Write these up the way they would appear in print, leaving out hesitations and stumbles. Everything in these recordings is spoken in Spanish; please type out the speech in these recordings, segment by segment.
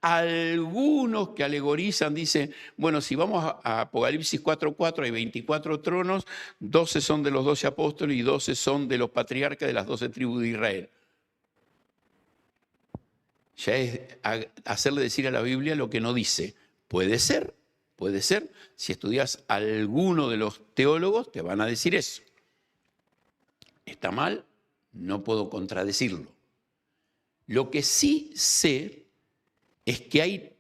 Algunos que alegorizan dicen, bueno, si vamos a Apocalipsis 4:4, hay 24 tronos, 12 son de los 12 apóstoles y 12 son de los patriarcas de las 12 tribus de Israel. Ya es hacerle decir a la Biblia lo que no dice. Puede ser. Si estudias alguno de los teólogos, te van a decir eso. ¿Está mal? No puedo contradecirlo. Lo que sí sé es que hay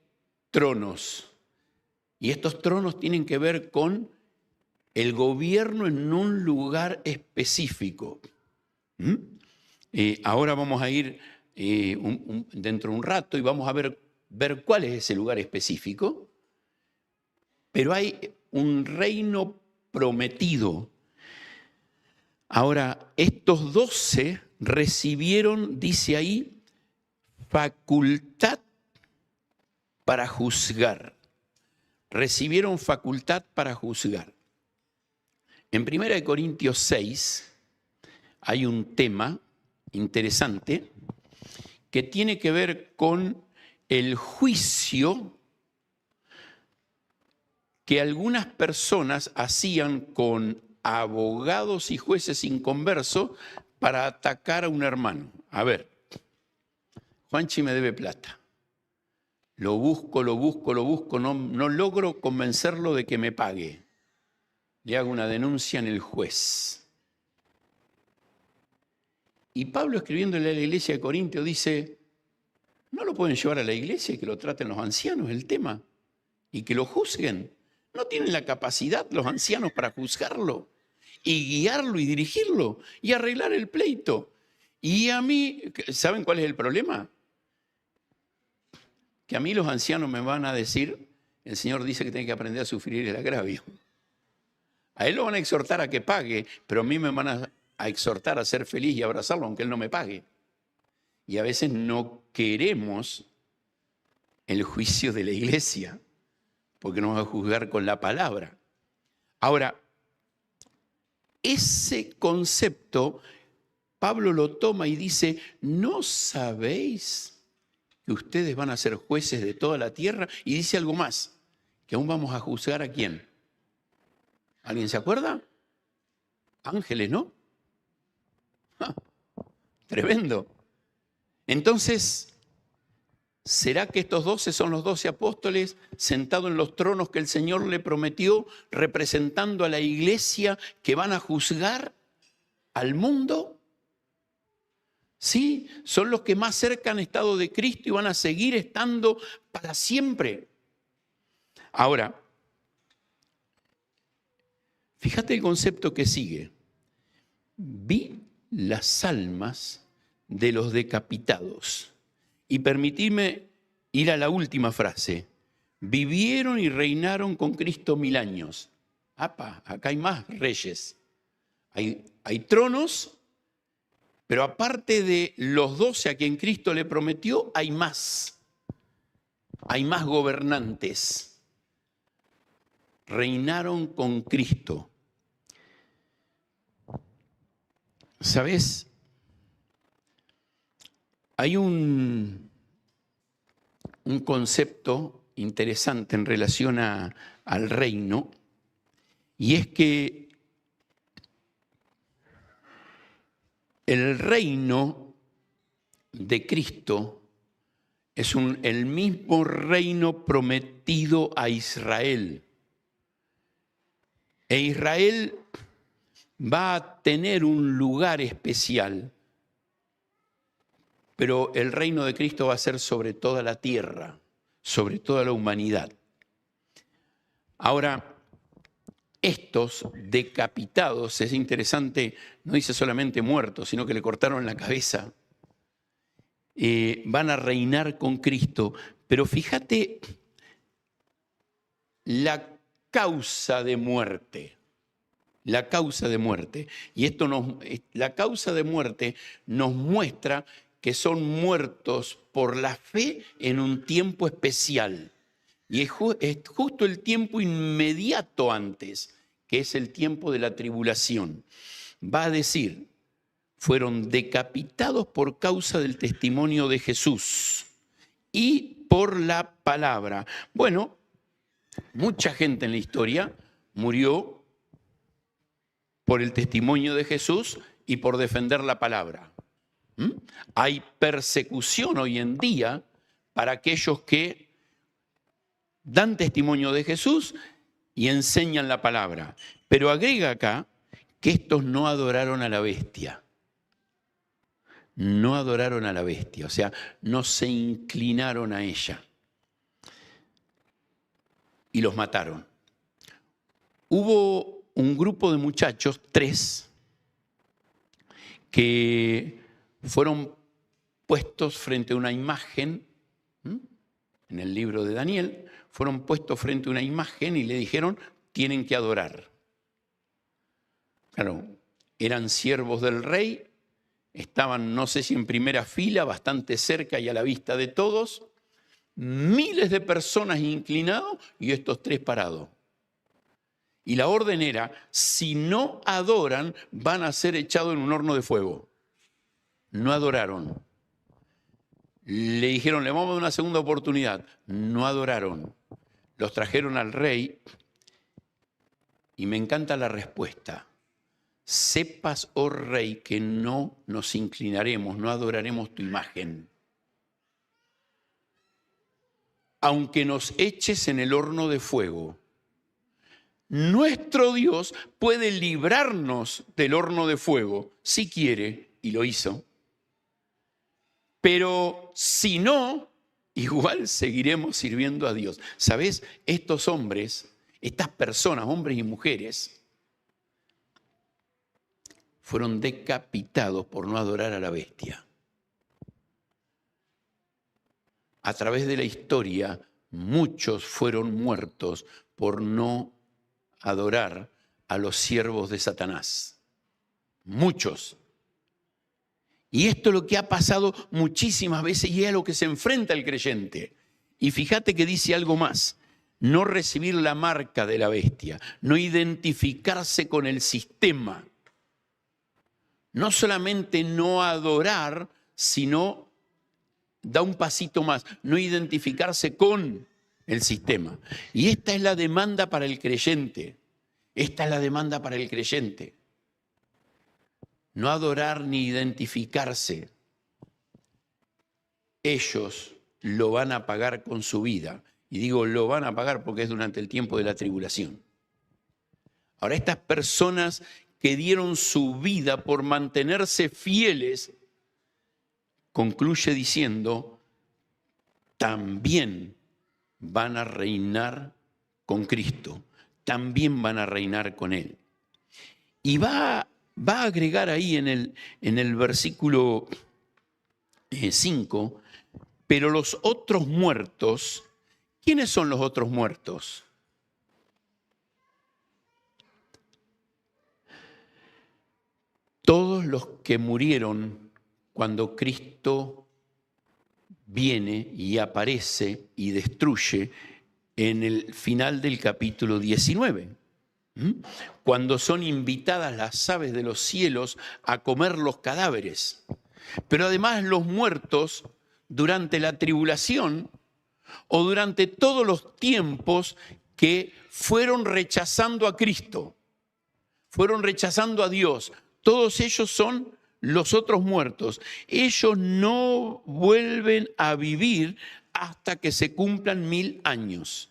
tronos. Y estos tronos tienen que ver con el gobierno en un lugar específico. Ahora vamos a ir dentro de un rato y vamos a ver cuál es ese lugar específico. Pero hay un reino prometido. Ahora, estos 12 recibieron, dice ahí, facultad para juzgar. Recibieron facultad para juzgar. En 1 Corintios 6 hay un tema interesante que tiene que ver con el juicio que algunas personas hacían con abogados y jueces inconversos para atacar a un hermano. A ver, Juanchi me debe plata. Lo busco, no logro convencerlo de que me pague. Le hago una denuncia en el juez. Y Pablo, escribiéndole a la iglesia de Corinto, dice, no lo pueden llevar a la iglesia y que lo traten los ancianos el tema y que lo juzguen. No tienen la capacidad los ancianos para juzgarlo y guiarlo y dirigirlo y arreglar el pleito. Y a mí, ¿saben cuál es el problema? Que a mí los ancianos me van a decir, el Señor dice que tiene que aprender a sufrir el agravio. A él lo van a exhortar a que pague, pero a mí me van a exhortar a ser feliz y abrazarlo aunque él no me pague. Y a veces no queremos el juicio de la iglesia, porque nos va a juzgar con la palabra. Ahora, ese concepto, Pablo lo toma y dice, ¿no sabéis que ustedes van a ser jueces de toda la tierra? Y dice algo más, que aún vamos a juzgar ¿a quién? ¿Alguien se acuerda? Ángeles, ¿no? ¡Ja! Tremendo. Entonces, ¿será que estos 12 son los 12 apóstoles sentados en los tronos que el Señor le prometió, representando a la iglesia que van a juzgar al mundo? Sí, son los que más cerca han estado de Cristo y van a seguir estando para siempre. Ahora, fíjate el concepto que sigue. Vi las almas de los decapitados. Y permitidme ir a la última frase. Vivieron y reinaron con Cristo 1000 años. ¡Apa! Acá hay más reyes. Hay tronos, pero aparte de los 12 a quien Cristo le prometió, hay más. Hay más gobernantes. Reinaron con Cristo. ¿Sabes? Hay un concepto interesante en relación al reino, y es que el reino de Cristo es el mismo reino prometido a Israel. E Israel va a tener un lugar especial. Pero el reino de Cristo va a ser sobre toda la tierra, sobre toda la humanidad. Ahora, estos decapitados, es interesante, no dice solamente muertos, sino que le cortaron la cabeza, van a reinar con Cristo. Pero fíjate la causa de muerte. La causa de muerte. Y la causa de muerte nos muestra que son muertos por la fe en un tiempo especial. Y es justo el tiempo inmediato antes, que es el tiempo de la tribulación. Va a decir, fueron decapitados por causa del testimonio de Jesús y por la palabra. Bueno, mucha gente en la historia murió por el testimonio de Jesús y por defender la palabra. Hay persecución hoy en día para aquellos que dan testimonio de Jesús y enseñan la palabra. Pero agrega acá que estos no adoraron a la bestia. No adoraron a la bestia, o sea, no se inclinaron a ella. Y los mataron. Hubo un grupo de muchachos, 3, que fueron puestos frente a una imagen, en el libro de Daniel, fueron puestos frente a una imagen y le dijeron, tienen que adorar. Claro, eran siervos del rey, estaban, no sé si en primera fila, bastante cerca y a la vista de todos, miles de personas inclinados y estos 3 parados. Y la orden era, si no adoran, van a ser echados en un horno de fuego. No adoraron. Le dijeron, le vamos a dar una segunda oportunidad. No adoraron. Los trajeron al rey y me encanta la respuesta. Sepas, oh rey, que no nos inclinaremos, no adoraremos tu imagen. Aunque nos eches en el horno de fuego. Nuestro Dios puede librarnos del horno de fuego, si quiere, y lo hizo. Pero si no, igual seguiremos sirviendo a Dios. ¿Sabes? Estos hombres, estas personas, hombres y mujeres, fueron decapitados por no adorar a la bestia. A través de la historia, muchos fueron muertos por no adorar a los siervos de Satanás. Muchos. Y esto es lo que ha pasado muchísimas veces y es a lo que se enfrenta el creyente. Y fíjate que dice algo más. No recibir la marca de la bestia, no identificarse con el sistema. No solamente no adorar, sino da un pasito más, no identificarse con el sistema. Y esta es la demanda para el creyente. Esta es la demanda para el creyente. No adorar ni identificarse. Ellos lo van a pagar con su vida. Y digo, lo van a pagar porque es durante el tiempo de la tribulación. Ahora, estas personas que dieron su vida por mantenerse fieles, concluye diciendo, también van a reinar con Cristo, también van a reinar con Él. Y va a agregar ahí en el versículo 5, pero los otros muertos, ¿quiénes son los otros muertos? Todos los que murieron cuando Cristo viene y aparece y destruye en el final del capítulo 19. Cuando son invitadas las aves de los cielos a comer los cadáveres. Pero además los muertos durante la tribulación o durante todos los tiempos que fueron rechazando a Cristo, fueron rechazando a Dios. Todos ellos son los otros muertos. Ellos no vuelven a vivir hasta que se cumplan 1000 años.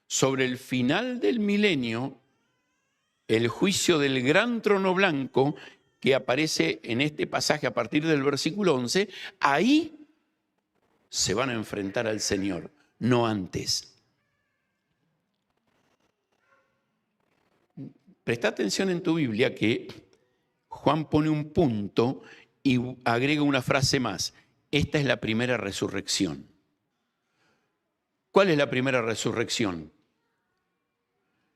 Sobre el final del milenio, el juicio del gran trono blanco, que aparece en este pasaje a partir del versículo 11, ahí se van a enfrentar al Señor, no antes. Presta atención en tu Biblia que Juan pone un punto y agrega una frase más. Esta es la primera resurrección. ¿Cuál es la primera resurrección?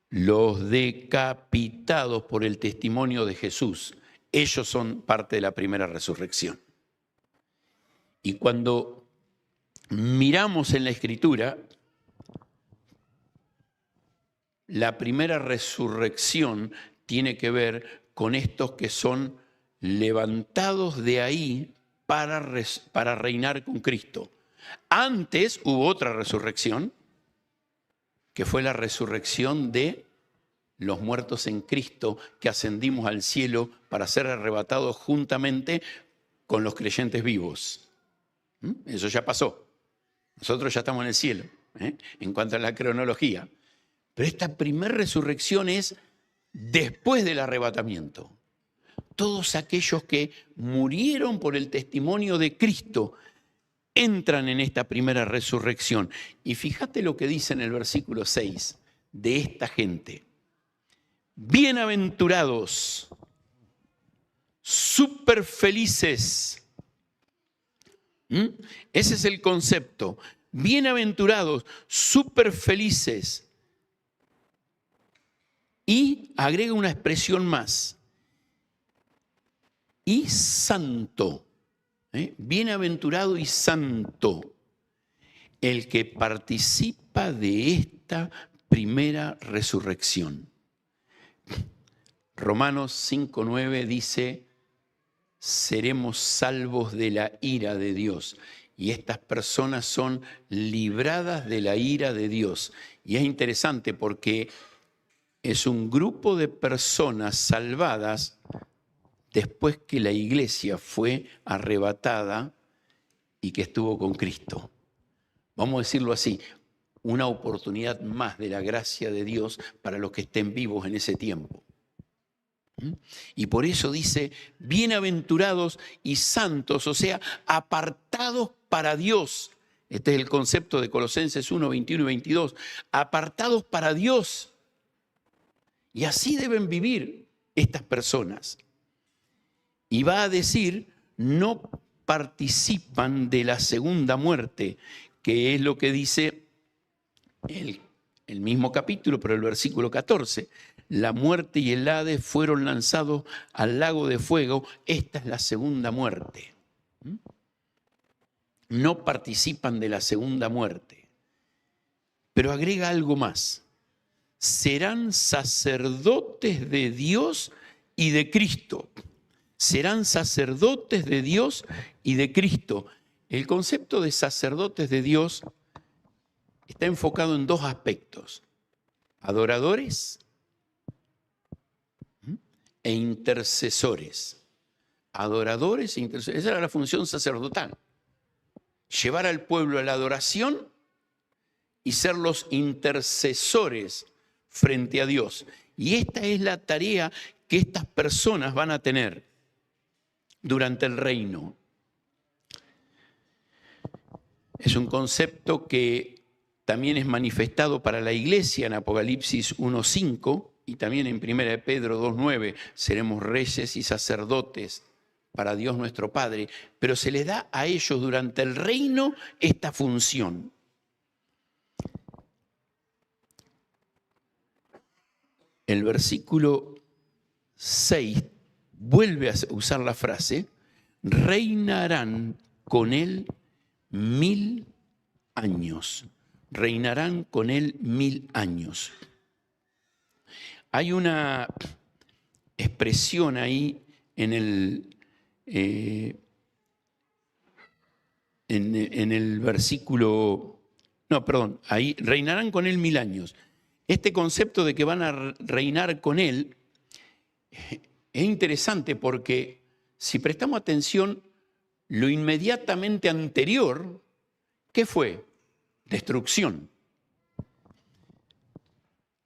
Los decapitados por el testimonio de Jesús. Ellos son parte de la primera resurrección. Y cuando miramos en la Escritura, la primera resurrección tiene que ver con estos que son levantados de ahí para reinar con Cristo. Antes hubo otra resurrección, que fue la resurrección de los muertos en Cristo, que ascendimos al cielo para ser arrebatados juntamente con los creyentes vivos. Eso ya pasó. Nosotros ya estamos en el cielo, en cuanto a la cronología. Pero esta primera resurrección es después del arrebatamiento. Todos aquellos que murieron por el testimonio de Cristo entran en esta primera resurrección. Y fíjate lo que dice en el versículo 6 de esta gente. Bienaventurados, súper felices. Ese es el concepto. Bienaventurados, súper felices. Y agrega una expresión más. Y santo. Bienaventurado y santo. El que participa de esta primera resurrección. Romanos 5:9 dice, seremos salvos de la ira de Dios. Y estas personas son libradas de la ira de Dios. Y es interesante porque es un grupo de personas salvadas después que la iglesia fue arrebatada y que estuvo con Cristo. Vamos a decirlo así, una oportunidad más de la gracia de Dios para los que estén vivos en ese tiempo. Y por eso dice, bienaventurados y santos, o sea, apartados para Dios. Este es el concepto de Colosenses 1, 21 y 22. Apartados para Dios. Y así deben vivir estas personas. Y va a decir, no participan de la segunda muerte, que es lo que dice el mismo capítulo, pero el versículo 14. La muerte y el Hades fueron lanzados al lago de fuego. Esta es la segunda muerte. No participan de la segunda muerte. Pero agrega algo más. Serán sacerdotes de Dios y de Cristo. Serán sacerdotes de Dios y de Cristo. El concepto de sacerdotes de Dios está enfocado en dos aspectos. Adoradores e intercesores. Adoradores e intercesores. Esa era la función sacerdotal. Llevar al pueblo a la adoración y ser los intercesores frente a Dios. Y esta es la tarea que estas personas van a tener durante el reino. Es un concepto que también es manifestado para la iglesia en Apocalipsis 1:5 y también en 1 Pedro 2:9. Seremos reyes y sacerdotes para Dios nuestro Padre, pero se les da a ellos durante el reino esta función. El versículo 6 vuelve a usar la frase, reinarán con él 1000 años. Reinarán con él 1000 años. Hay una expresión ahí en el versículo, ahí reinarán con él 1000 años. Este concepto de que van a reinar con él es interesante porque si prestamos atención, lo inmediatamente anterior, ¿qué fue? Destrucción.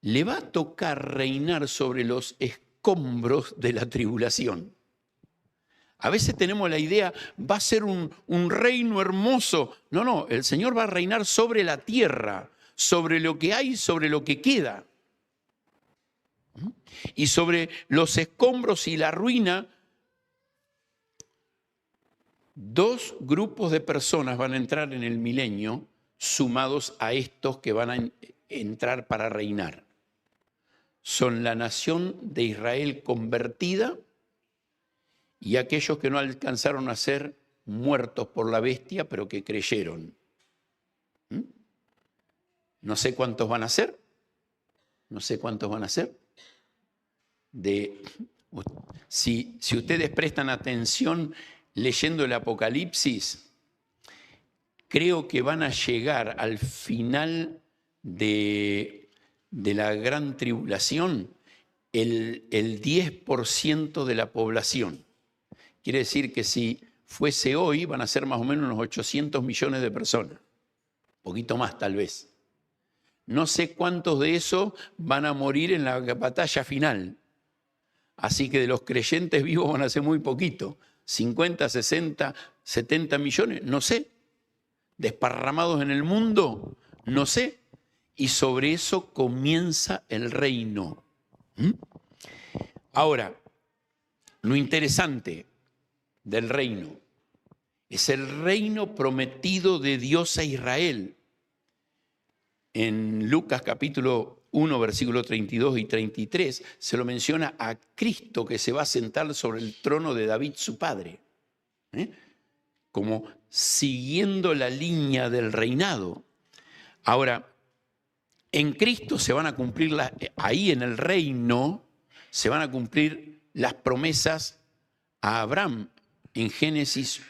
Le va a tocar reinar sobre los escombros de la tribulación. A veces tenemos la idea, va a ser un reino hermoso. No, el Señor va a reinar sobre la tierra, sobre lo que hay, sobre lo que queda. Y sobre los escombros y la ruina, dos grupos de personas van a entrar en el milenio sumados a estos que van a entrar para reinar. Son la nación de Israel convertida y aquellos que no alcanzaron a ser muertos por la bestia, pero que creyeron. No sé cuántos van a ser. No sé cuántos van a ser. Si ustedes prestan atención leyendo el Apocalipsis, creo que van a llegar al final de la gran tribulación el 10% de la población. Quiere decir que si fuese hoy, van a ser más o menos unos 800 millones de personas. Un poquito más, tal vez. No sé cuántos de esos van a morir en la batalla final. Así que de los creyentes vivos van a ser muy poquitos. 50, 60, 70 millones, no sé. Desparramados en el mundo, no sé. Y sobre eso comienza el reino. Ahora, lo interesante del reino es el reino prometido de Dios a Israel. En Lucas capítulo 1, versículos 32 y 33, se lo menciona a Cristo que se va a sentar sobre el trono de David, su padre. Como siguiendo la línea del reinado. Ahora, en Cristo se van a cumplir, ahí en el reino, se van a cumplir las promesas a Abraham en Génesis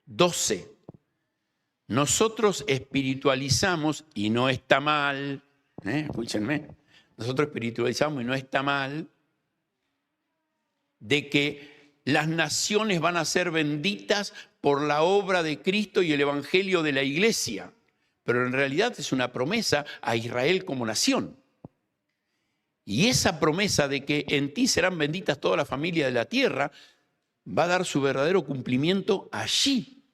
12. Nosotros espiritualizamos, y no está mal, escúchenme, nosotros espiritualizamos y no está mal, de que las naciones van a ser benditas por la obra de Cristo y el evangelio de la iglesia. Pero en realidad es una promesa a Israel como nación. Y esa promesa de que en ti serán benditas todas las familias de la tierra va a dar su verdadero cumplimiento allí,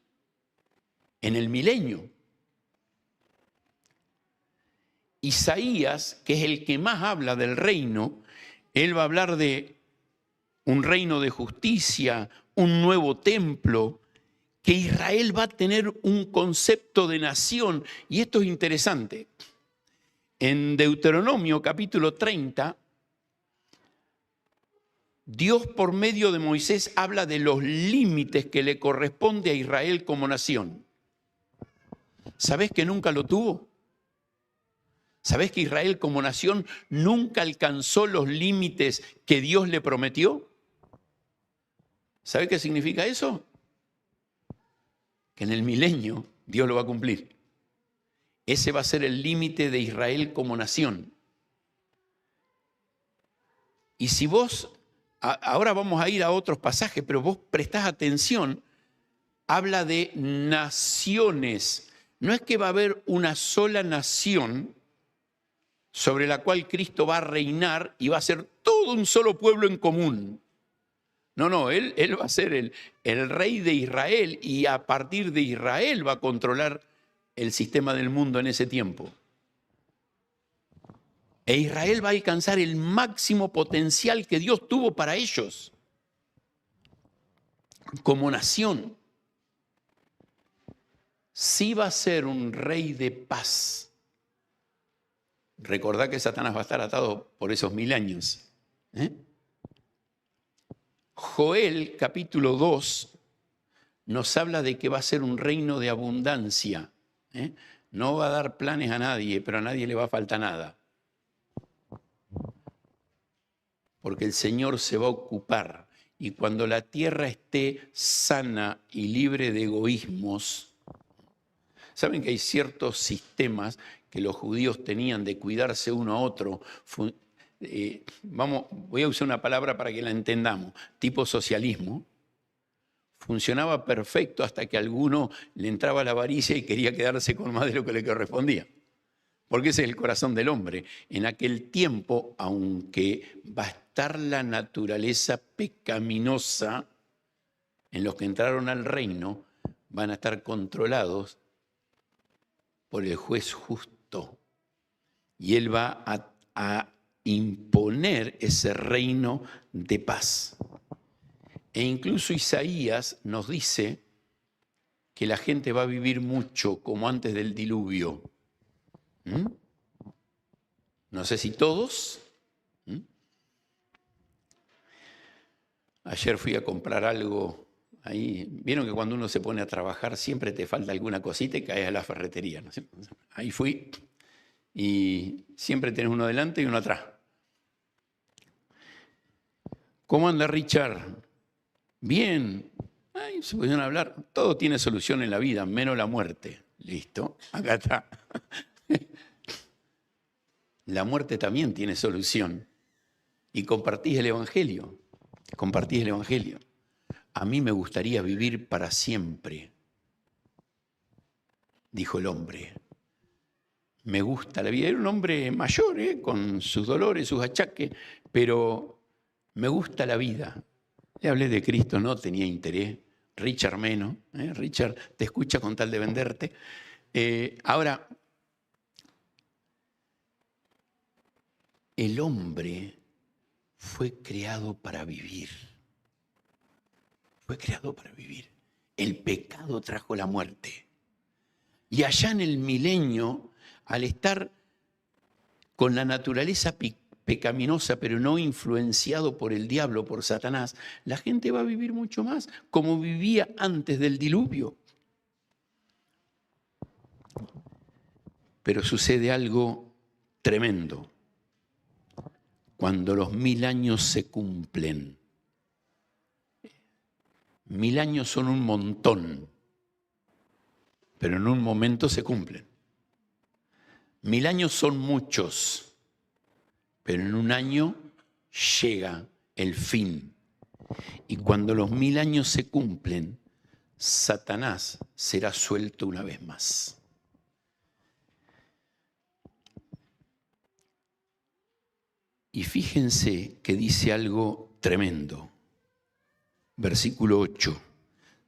en el milenio. Isaías, que es el que más habla del reino, él va a hablar de un reino de justicia, un nuevo templo, que Israel va a tener un concepto de nación. Y esto es interesante. En Deuteronomio capítulo 30, Dios por medio de Moisés habla de los límites que le corresponde a Israel como nación. ¿Sabés que nunca lo tuvo? ¿Sabés que Israel como nación nunca alcanzó los límites que Dios le prometió? ¿Sabés qué significa eso? Que en el milenio Dios lo va a cumplir. Ese va a ser el límite de Israel como nación. Y si vos, ahora vamos a ir a otros pasajes, pero vos prestás atención, habla de naciones. No es que va a haber una sola nación sobre la cual Cristo va a reinar y va a ser todo un solo pueblo en común. No, él va a ser el rey de Israel y a partir de Israel va a controlar el sistema del mundo en ese tiempo. E Israel va a alcanzar el máximo potencial que Dios tuvo para ellos como nación. Sí va a ser un rey de paz. Recordá que Satanás va a estar atado por esos 1000 años. Joel capítulo 2 nos habla de que va a ser un reino de abundancia. No va a dar planes a nadie, pero a nadie le va a faltar nada. Porque el Señor se va a ocupar. Y cuando la tierra esté sana y libre de egoísmos, saben que hay ciertos sistemas que los judíos tenían de cuidarse uno a otro. Voy a usar una palabra para que la entendamos, tipo socialismo. Funcionaba perfecto hasta que a alguno le entraba la avaricia y quería quedarse con más de lo que le correspondía. Porque ese es el corazón del hombre. En aquel tiempo, aunque va a estar la naturaleza pecaminosa, en los que entraron al reino, van a estar controlados por el juez justo. Y él va a imponer ese reino de paz. E incluso Isaías nos dice que la gente va a vivir mucho como antes del diluvio. No sé si todos. Ayer fui a comprar algo ahí. Vieron que cuando uno se pone a trabajar siempre te falta alguna cosita y caes a la ferretería, ¿no? Ahí fui y siempre tenés uno delante y uno atrás. ¿Cómo anda Richard? Bien. Ay, se pusieron a hablar. Todo tiene solución en la vida, menos la muerte. Listo, acá está. La muerte también tiene solución. Y compartís el Evangelio. Compartís el Evangelio. A mí me gustaría vivir para siempre, dijo el hombre. Me gusta la vida. Era un hombre mayor, con sus dolores, sus achaques, pero me gusta la vida. Le hablé de Cristo, no tenía interés. Richard menos. Richard te escucha con tal de venderte. Ahora, el hombre fue creado para vivir. Fue creado para vivir. El pecado trajo la muerte. Y allá en el milenio, al estar con la naturaleza pecaminosa, pero no influenciado por el diablo, por Satanás, la gente va a vivir mucho más, como vivía antes del diluvio. Pero sucede algo tremendo. Cuando los 1000 años se cumplen. 1000 años son un montón, pero en un momento se cumplen. 1000 años son muchos, pero en un año llega el fin. Y cuando los 1000 años se cumplen, Satanás será suelto una vez más. Y fíjense que dice algo tremendo. Versículo 8.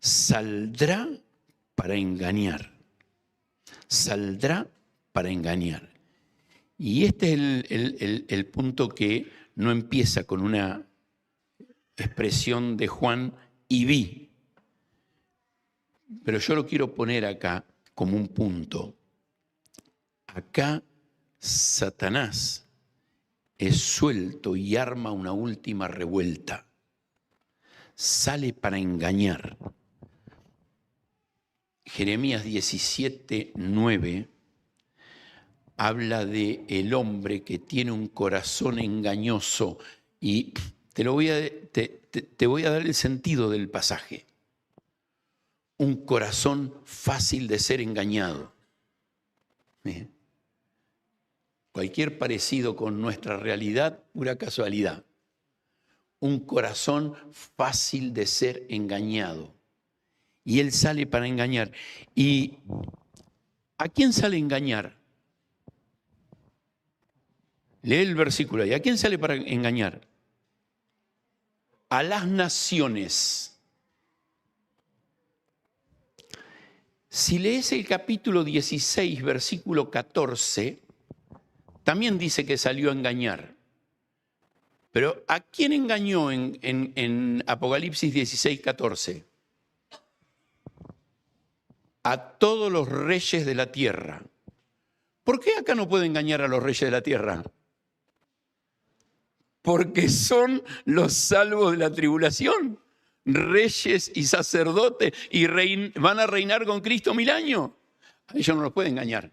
Saldrá para engañar. Saldrá para engañar. Y este es el punto que no empieza con una expresión de Juan y vi. Pero yo lo quiero poner acá como un punto. Acá Satanás es suelto y arma una última revuelta. Sale para engañar. Jeremías 17:9 habla de el hombre que tiene un corazón engañoso y te voy a dar el sentido del pasaje. Un corazón fácil de ser engañado. Cualquier parecido con nuestra realidad, pura casualidad. Un corazón fácil de ser engañado. Y él sale para engañar. ¿Y a quién sale a engañar? Lee el versículo ahí. ¿A quién sale para engañar? A las naciones. Si lees el capítulo 16, versículo 14, también dice que salió a engañar. Pero ¿a quién engañó en Apocalipsis 16, 14? A todos los reyes de la tierra. ¿Por qué acá no puede engañar a los reyes de la tierra? Porque son los salvos de la tribulación, reyes y sacerdotes, y van a reinar con Cristo 1000 años. A ellos no los puede engañar.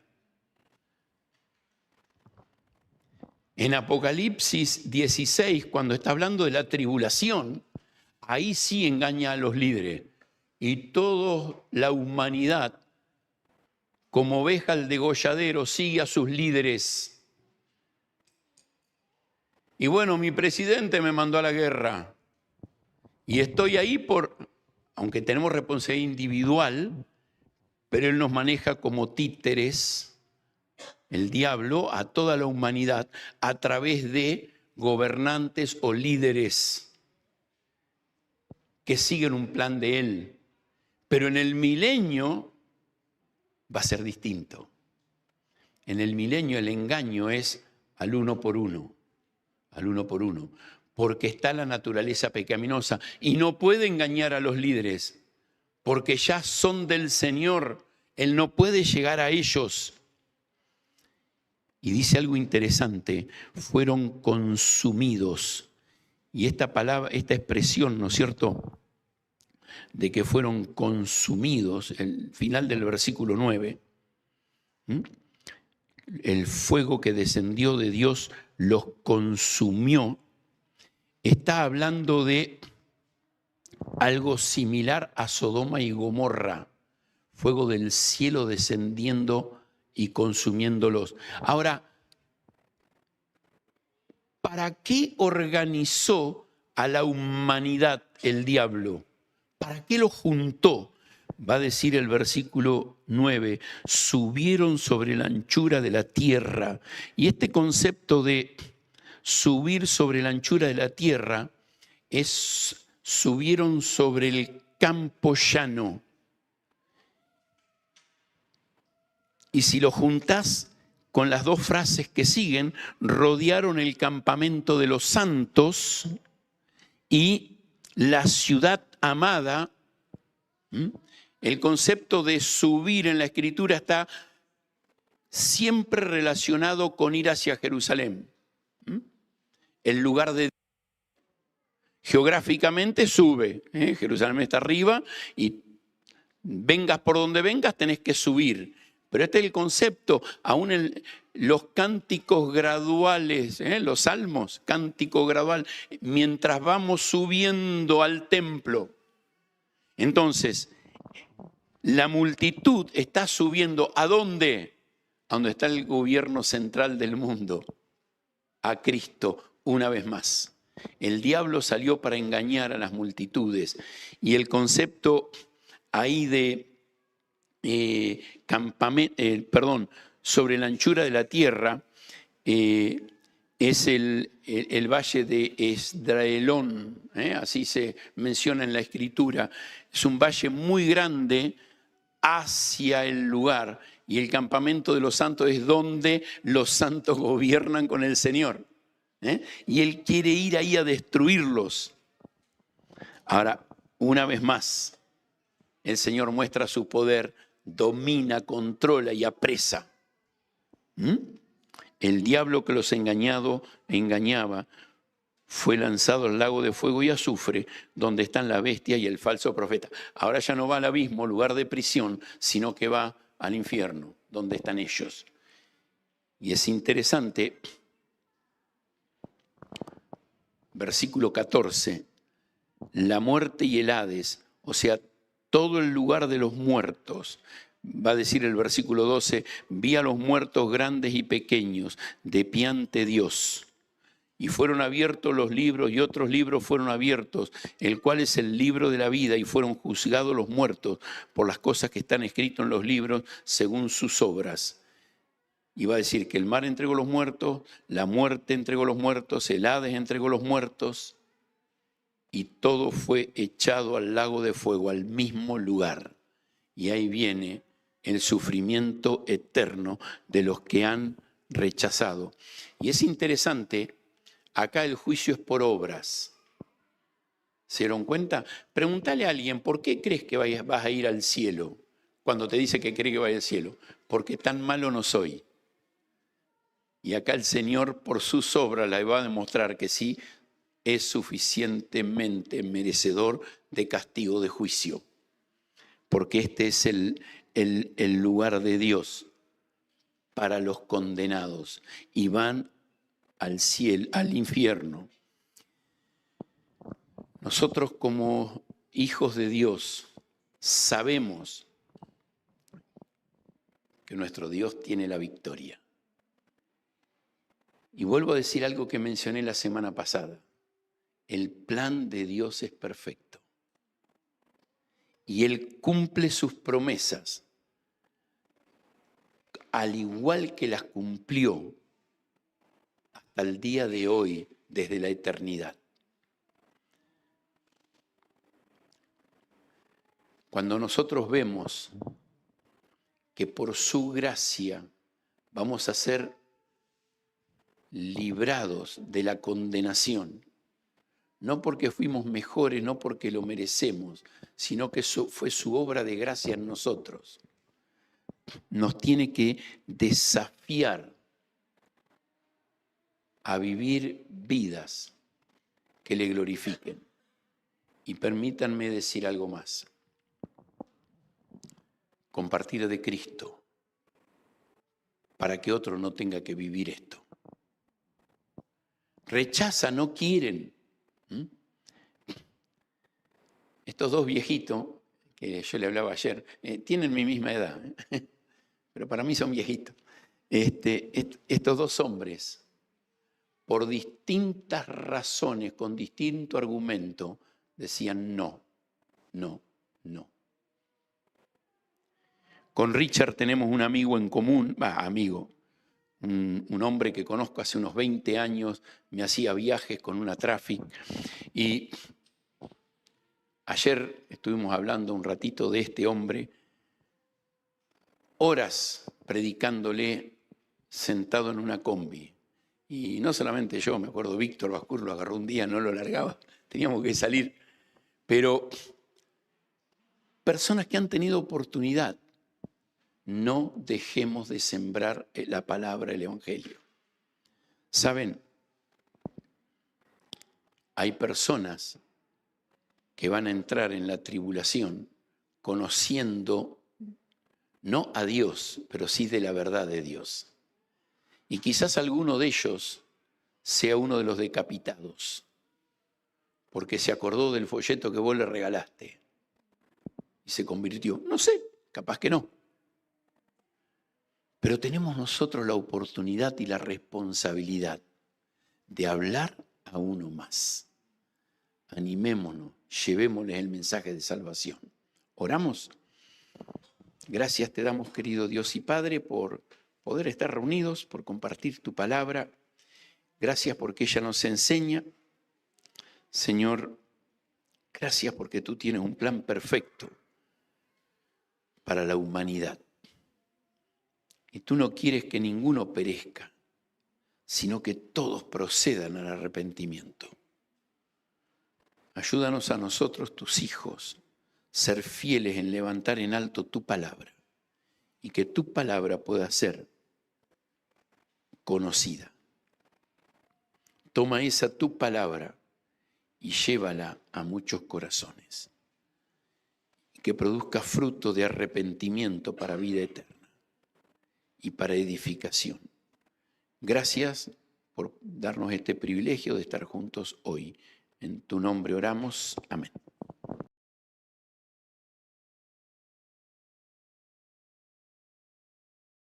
En Apocalipsis 16, cuando está hablando de la tribulación, ahí sí engaña a los líderes. Y toda la humanidad, como oveja al degolladero, sigue a sus líderes. Y bueno, mi presidente me mandó a la guerra. Y estoy ahí aunque tenemos responsabilidad individual, pero él nos maneja como títeres, el diablo, a toda la humanidad a través de gobernantes o líderes que siguen un plan de él. Pero en el milenio va a ser distinto. En el milenio el engaño es al uno por uno, porque está la naturaleza pecaminosa y no puede engañar a los líderes, porque ya son del Señor, Él no puede llegar a ellos. Y dice algo interesante, fueron consumidos. Y esta palabra, esta expresión, ¿no es cierto?, de que fueron consumidos, el final del versículo 9, el fuego que descendió de Dios los consumió, está hablando de algo similar a Sodoma y Gomorra. fuego del cielo descendiendo y consumiéndolos. Ahora, ¿para qué organizó a la humanidad el diablo? ¿Para qué lo juntó? Va a decir el versículo 9, subieron sobre la anchura de la tierra. Y este concepto de subir sobre la anchura de la tierra es subieron sobre el campo llano. Y si lo juntás con las dos frases que siguen, rodearon el campamento de los santos y la ciudad amada. El concepto de subir en la Escritura está siempre relacionado con ir hacia Jerusalén. El lugar de geográficamente sube. Jerusalén está arriba y vengas por donde vengas tenés que subir. Pero este es el concepto, aún en los cánticos graduales, los salmos, cántico gradual, mientras vamos subiendo al templo. Entonces, la multitud está subiendo, ¿a dónde? A donde está el gobierno central del mundo, a Cristo, una vez más. El diablo salió para engañar a las multitudes y el concepto ahí de sobre la anchura de la tierra es el valle de Esdraelón, así se menciona en la Escritura. Es un valle muy grande hacia el lugar y el campamento de los santos es donde los santos gobiernan con el Señor. Y Él quiere ir ahí a destruirlos. Ahora, una vez más, el Señor muestra su poder, domina, controla y apresa. El diablo que los engañaba fue lanzado al lago de fuego y azufre, donde están la bestia y el falso profeta. Ahora ya no va al abismo, lugar de prisión, sino que va al infierno, donde están ellos. Y es interesante, versículo 14, la muerte y el Hades, o sea, todo el lugar de los muertos. Va a decir el versículo 12, vi a los muertos grandes y pequeños, de pie ante Dios. Y fueron abiertos los libros y otros libros fueron abiertos, el cual es el libro de la vida, y fueron juzgados los muertos por las cosas que están escritas en los libros según sus obras. Y va a decir que el mar entregó los muertos, la muerte entregó los muertos, el Hades entregó los muertos, y todo fue echado al lago de fuego, al mismo lugar. Y ahí viene el sufrimiento eterno de los que han rechazado. Y es interesante, acá el juicio es por obras. ¿Se dieron cuenta? Pregúntale a alguien, ¿por qué crees que vas a ir al cielo? Cuando te dice que cree que vaya al cielo. Porque tan malo no soy. Y acá el Señor por sus obras le va a demostrar que sí es suficientemente merecedor de castigo, de juicio. Porque este es el lugar de Dios para los condenados y van al cielo, al infierno. Nosotros como hijos de Dios sabemos que nuestro Dios tiene la victoria. Y vuelvo a decir algo que mencioné la semana pasada. El plan de Dios es perfecto. Y Él cumple sus promesas, al igual que las cumplió hasta el día de hoy, desde la eternidad. Cuando nosotros vemos que por su gracia vamos a ser librados de la condenación, no porque fuimos mejores, no porque lo merecemos, sino que fue su obra de gracia en nosotros. Nos tiene que desafiar a vivir vidas que le glorifiquen. Y permítanme decir algo más. Compartir de Cristo para que otro no tenga que vivir esto. Rechaza, no quieren. Estos dos viejitos que yo le hablaba ayer, tienen mi misma edad, pero para mí son viejitos. Estos dos hombres, por distintas razones, con distinto argumento, decían no, no, no. Con Richard tenemos un amigo en común, un hombre que conozco hace unos 20 años, me hacía viajes con una Traffic, y ayer estuvimos hablando un ratito de este hombre, horas predicándole sentado en una combi. Y no solamente yo, me acuerdo Víctor Bascur lo agarró un día, no lo largaba, teníamos que salir. Pero personas que han tenido oportunidad, no dejemos de sembrar la palabra, el Evangelio. ¿Saben? Hay personas que van a entrar en la tribulación conociendo no a Dios, pero sí de la verdad de Dios. Y quizás alguno de ellos sea uno de los decapitados, porque se acordó del folleto que vos le regalaste y se convirtió. No sé, capaz que no. Pero tenemos nosotros la oportunidad y la responsabilidad de hablar a uno más. Animémonos, llevémosles el mensaje de salvación. ¿Oramos? Gracias te damos, querido Dios y Padre, por poder estar reunidos, por compartir tu palabra. Gracias porque ella nos enseña. Señor, gracias porque tú tienes un plan perfecto para la humanidad. Y tú no quieres que ninguno perezca, sino que todos procedan al arrepentimiento. Ayúdanos a nosotros, tus hijos, ser fieles en levantar en alto tu palabra y que tu palabra pueda ser conocida. Toma esa tu palabra y llévala a muchos corazones. Y que produzca fruto de arrepentimiento para vida eterna y para edificación. Gracias por darnos este privilegio de estar juntos hoy. En tu nombre oramos. Amén.